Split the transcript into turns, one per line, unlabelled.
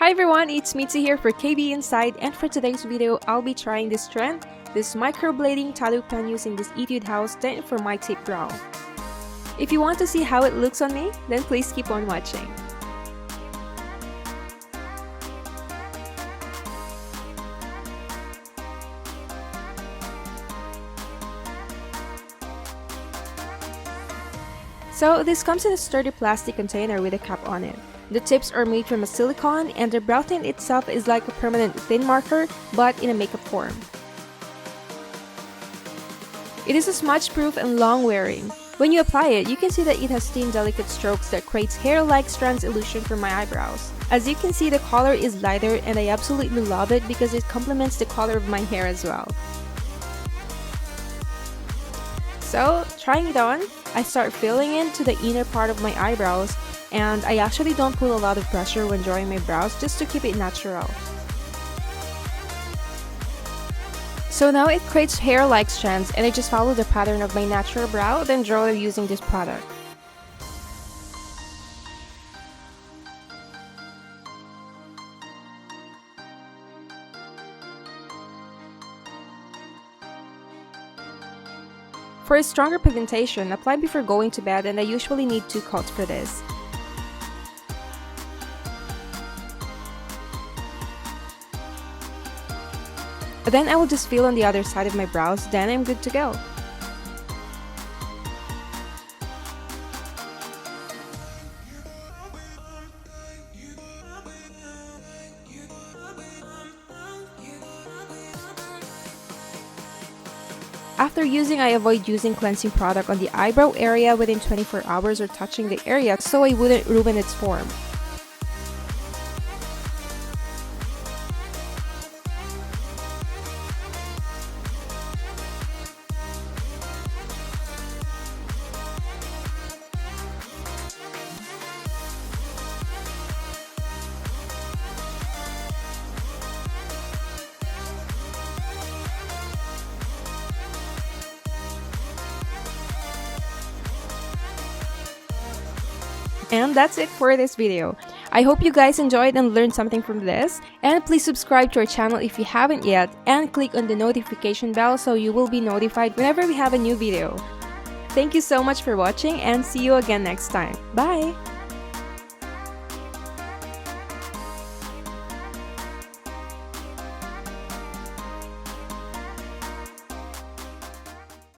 Hi everyone, it's Mitzi here for KB Inside, and for today's video, I'll be trying this trend, this microblading tattoo pen using this Etude House 10 for my tip brow. If you want to see how it looks on me, then please keep on watching. So this comes in a sturdy plastic container with a cap on it. The tips are made from a silicone, and the brow tint itself is like a permanent thin marker, but in a makeup form. It is a smudge-proof and long-wearing. When you apply it, you can see that it has thin, delicate strokes that creates hair-like strands illusion for my eyebrows. As you can see, the color is lighter, and I absolutely love it because it complements the color of my hair as well. So, trying it on, I start filling into the inner part of my eyebrows, and I actually don't put a lot of pressure when drawing my brows just to keep it natural. So now it creates hair-like strands, and I just follow the pattern of my natural brow, then draw it using this product. For a stronger pigmentation, apply before going to bed, and I usually need 2 coats for this. Then I will just fill on the other side of my brows, then I'm good to go. After using, I avoid using cleansing product on the eyebrow area within 24 hours or touching the area so I wouldn't ruin its form. And that's it for this video. I hope you guys enjoyed and learned something from this. And please subscribe to our channel if you haven't yet, and click on the notification bell so you will be notified whenever we have a new video. Thank you so much for watching, and see you again next time. Bye!